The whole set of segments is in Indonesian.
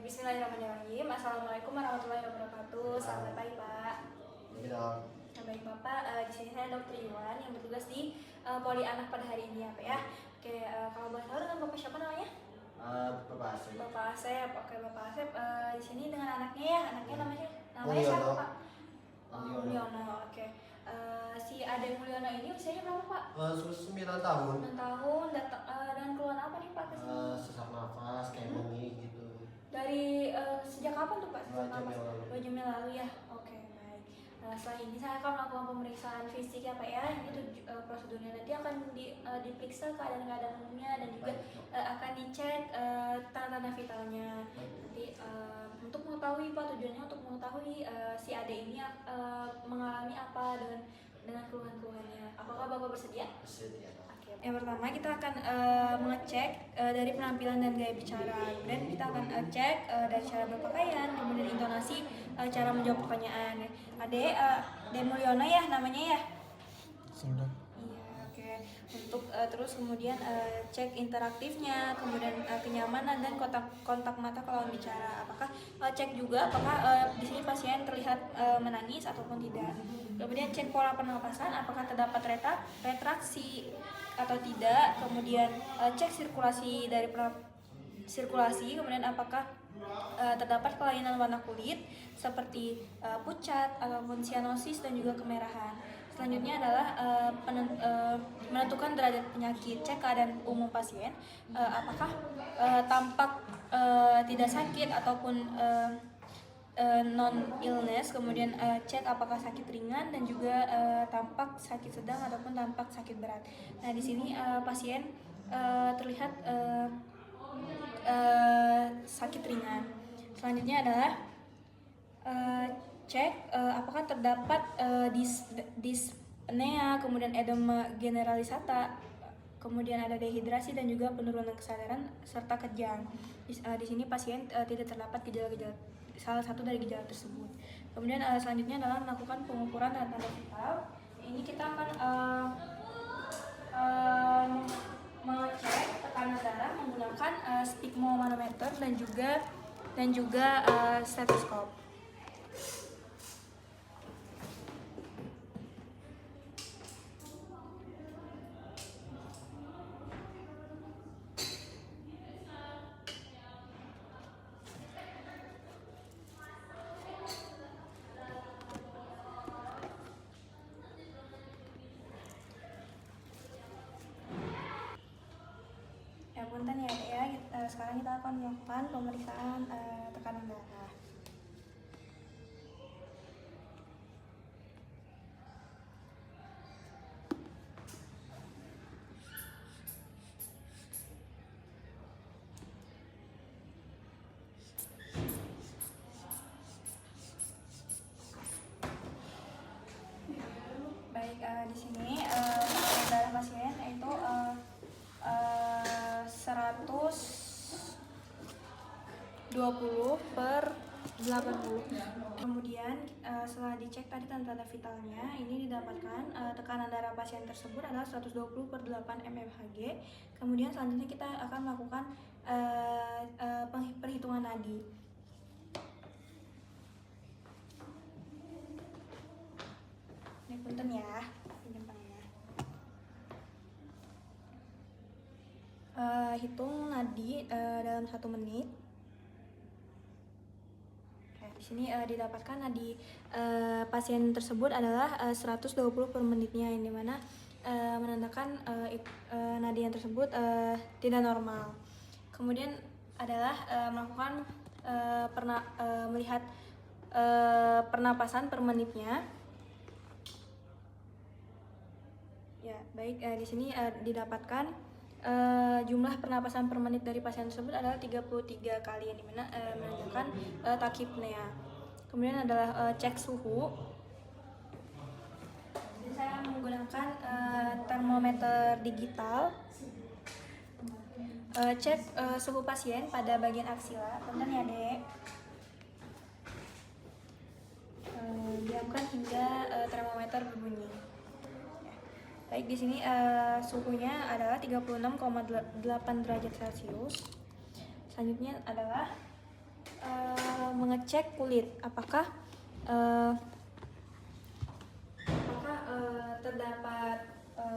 Bismillahirrahmanirrahim. Assalamualaikum warahmatullahi wabarakatuh. Selamat pagi, Pak. Baik, Bapak. Di sini saya Dr. Iwan yang bertugas di Poli Anak pada hari ini ya, Pak ya. Oke, kalau boleh tahu dengan Bapak siapa namanya? Bapak Asep. Bapak Asep. Oke, Bapak Asep. Di sini dengan anaknya ya. Anaknya namanya siapa, Pak? Mulyono. Oke. Si Ade Mulyono ini usianya berapa, Pak? 9 tahun. 9 tahun. Dan keluhan apa nih, Pak? Sesak nafas, kayak benging gitu. Dari sejak kapan tuh, Pak? 2 jam yang lalu. 2 jam yang lalu ya. Oke, baik. Setelah ini saya akan melakukan pemeriksaan fisik ya, Pak ya. Ini tuh prosedurnya nanti akan diperiksa keadaan umumnya dan juga akan dicek tanda-tanda vitalnya. Nanti untuk mengetahui, Pak, tujuannya untuk mengetahui si Ade ini mengalami apa dengan keluhan-keluhannya. Apakah Bapak bersedia? Bersedia. Yang pertama kita akan mengecek dari penampilan dan gaya bicara. Kemudian kita akan cek dari cara berpakaian, kemudian intonasi, cara menjawab pertanyaan. Ade Mulyono ya namanya ya? Sudah. Iya, oke. Untuk terus kemudian cek interaktifnya, kemudian kenyamanan dan kontak mata kalau bicara. Apakah cek juga apakah di sini pasien terlihat menangis ataupun tidak. Kemudian cek pola pernapasan, apakah terdapat retraksi atau tidak. Kemudian cek sirkulasi dari sirkulasi, kemudian apakah terdapat kelainan warna kulit seperti pucat ataupun sianosis dan juga kemerahan. Selanjutnya adalah menentukan derajat penyakit, cek keadaan umum pasien, apakah tampak tidak sakit ataupun non illness, kemudian cek apakah sakit ringan dan juga tampak sakit sedang ataupun tampak sakit berat. Nah, di sini pasien terlihat sakit ringan. Selanjutnya adalah cek apakah terdapat dyspnea, kemudian edema generalisata, kemudian ada dehidrasi dan juga penurunan kesadaran serta kejang. Di sini pasien tidak terdapat gejala-gejala salah satu dari gejala tersebut. Kemudian selanjutnya adalah melakukan pengukuran tanda vital. Ini kita akan mengecek tekanan darah menggunakan sphygmomanometer dan juga stetoskop. Punten ya, Dek, ya. Sekarang kita akan melakukan pemeriksaan tekanan darah. Baik, di sini tekanan darah pasien yaitu 120/80. Kemudian setelah dicek tadi tanda-tanda vitalnya, ini didapatkan tekanan darah pasien tersebut adalah 120/8 mmHg. Kemudian selanjutnya kita akan melakukan perhitungan nadi. Ini punten ya, hitung nadi dalam 1 menit. Di sini didapatkan nadi pasien tersebut adalah 120 per menitnya, yang dimana menandakan nadi yang tersebut tidak normal. Kemudian adalah melakukan melihat pernapasan per menitnya. Ya, baik, di sini didapatkan jumlah pernapasan per menit dari pasien tersebut adalah 33 kali, yang dimana menunjukkan tachypnea. Kemudian adalah cek suhu. Jadi saya menggunakan termometer digital. Cek suhu pasien pada bagian aksila. Punten ya, Dek. Diamkan hingga termometer berbunyi. Baik, di sini suhunya adalah 36,8 derajat Celcius. Selanjutnya adalah cek kulit apakah terdapat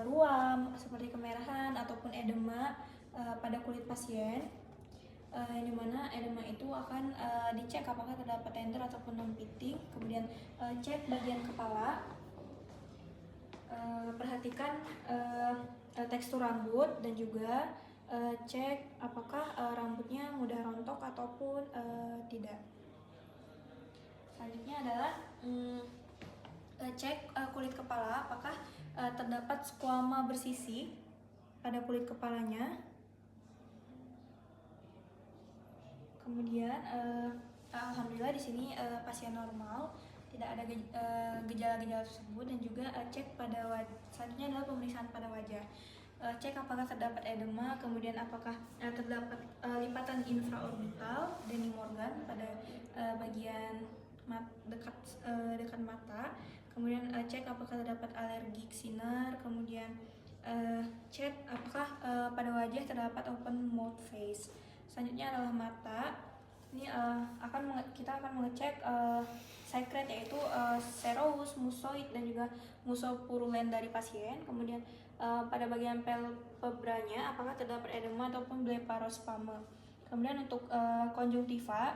ruam seperti kemerahan ataupun edema pada kulit pasien, yang dimana edema itu akan dicek apakah terdapat tender ataupun non-pitting. Kemudian cek bagian kepala, perhatikan tekstur rambut, dan juga cek apakah rambutnya mudah rontok ataupun tidak. Selanjutnya adalah cek kulit kepala, apakah terdapat squama bersisi pada kulit kepalanya. Kemudian alhamdulillah di sini pasien normal, tidak ada gejala-gejala tersebut. Dan juga cek pada wajah. Selanjutnya adalah pemeriksaan pada wajah. Cek apakah terdapat edema, kemudian apakah terdapat lipatan infraorbital Denny-Morgan pada bagian dekat mata. Kemudian cek apakah terdapat alergi sinar. Kemudian cek apakah pada wajah terdapat open mouth face. Selanjutnya adalah mata. Ini kita akan mengecek sekret, yaitu serous, mucoid, dan juga mucopurulen dari pasien. Kemudian pada bagian palpebranya apakah terdapat edema ataupun blepharospasme. Kemudian untuk konjungtiva,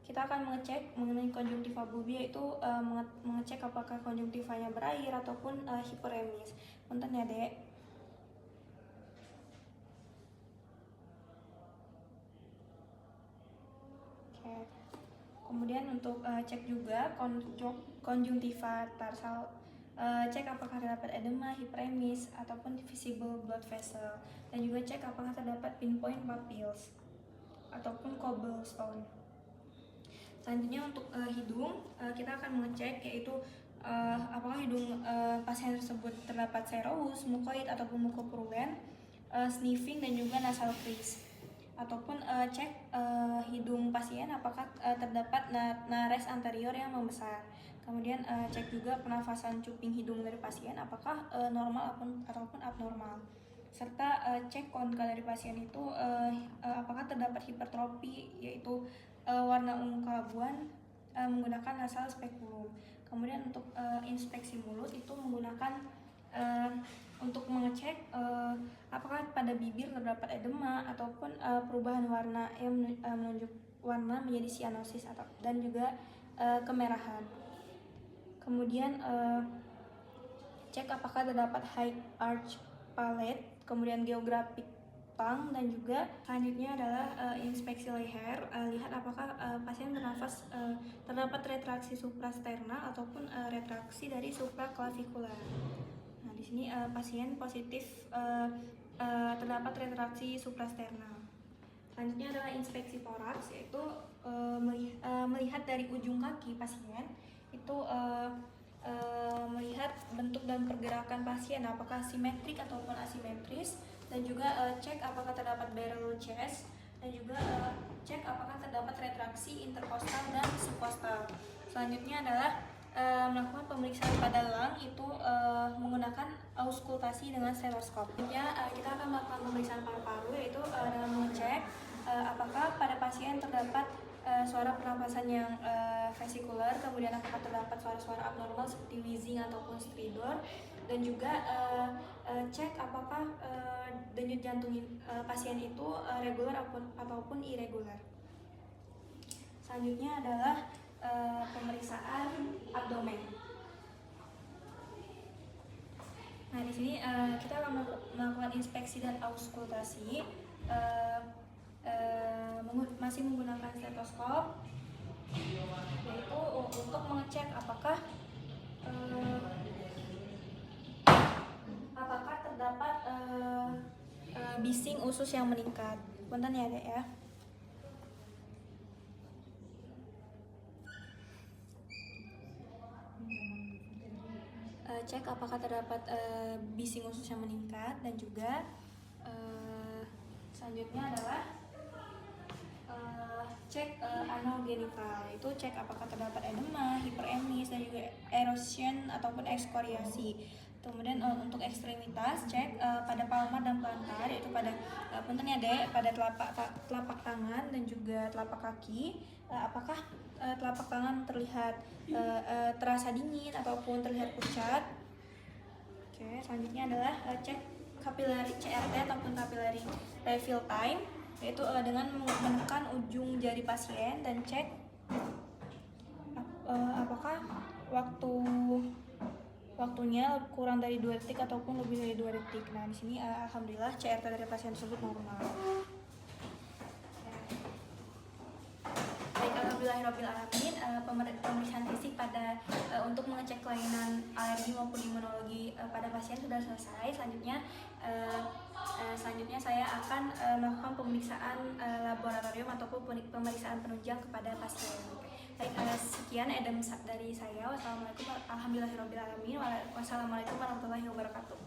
kita akan mengecek mengenai konjungtiva bulbi, yaitu mengecek apakah konjungtivanya berair ataupun hiperemis. Punten ya, Dek. Oke. Kemudian untuk cek juga konjungtiva tarsal, cek apakah terdapat edema, hiperemis, ataupun visible blood vessel. Dan juga cek apakah terdapat pinpoint papils ataupun cobblestone. Selanjutnya untuk hidung, kita akan mengecek, yaitu apakah hidung pasien tersebut terdapat serous, mucoid, ataupun mucopurulen, sniffing, dan juga nasal crease. Ataupun cek hidung pasien apakah terdapat nares anterior yang membesar. Kemudian cek juga pernafasan cuping hidung dari pasien apakah normal ataupun abnormal. Serta cek konka dari pasien itu apakah terdapat hipertrofi, yaitu warna ungu keabuan, menggunakan nasal speculum. Kemudian untuk inspeksi mulut itu menggunakan untuk mengecek apakah pada bibir terdapat edema ataupun perubahan warna yang menunjuk warna menjadi cyanosis dan juga kemerahan. Kemudian cek apakah terdapat high arch palate, kemudian geographic tongue, dan juga selanjutnya adalah inspeksi leher. Lihat apakah pasien bernafas terdapat retraksi suprasternal ataupun retraksi dari supraclavicular. Nah, di sini pasien positif terdapat retraksi suprasternal. Selanjutnya adalah inspeksi toraks, yaitu melihat dari ujung kaki pasien itu melihat bentuk dan pergerakan pasien apakah simetrik ataupun asimetris. Dan juga cek apakah terdapat barrel chest, dan juga cek apakah terdapat retraksi interkostal dan subkostal. Selanjutnya adalah melakukan pemeriksaan pada lung, itu menggunakan auskultasi dengan stetoskop. Selanjutnya kita akan melakukan pemeriksaan paru-paru, yaitu dengan mengecek apakah pada pasien terdapat suara pernapasan yang vesikular, kemudian apakah terdapat suara-suara abnormal seperti wheezing ataupun stridor. Dan juga cek apakah denyut jantung pasien itu reguler ataupun irregular. Selanjutnya adalah pemeriksaan abdomen. Nah, di sini kita akan melakukan inspeksi dan auskultasi, masih menggunakan stetoskop, yaitu untuk mengecek apakah terdapat bising usus yang meningkat. Punten ya, Dek ya. Cek apakah terdapat bising usus yang meningkat. Dan juga selanjutnya adalah cek anal genital, itu cek apakah terdapat edema, hiperemis, dan juga erosion ataupun ekskoriasi. Kemudian untuk ekstremitas cek pada palmar dan plantar, yaitu pada punten ya Dek, pada telapak tangan dan juga telapak kaki. Apakah telapak tangan terlihat terasa dingin ataupun terlihat pucat? Oke, selanjutnya adalah cek capillary CRT ataupun capillary refill time, yaitu dengan menekan ujung jari pasien dan cek apakah waktunya kurang dari 2 detik ataupun lebih dari 2 detik. Nah, di sini alhamdulillah CRT dari pasien tersebut normal. Baik, alhamdulillahirobbilalamin, pemeriksaan fisik pada untuk mengecek kelainan alergi maupun imunologi pada pasien sudah selesai. Selanjutnya saya akan melakukan pemeriksaan laboratorium ataupun pemeriksaan penunjang kepada pasien. Baik, sekian edem dari saya. Wassalamualaikum warahmatullahi wabarakatuh.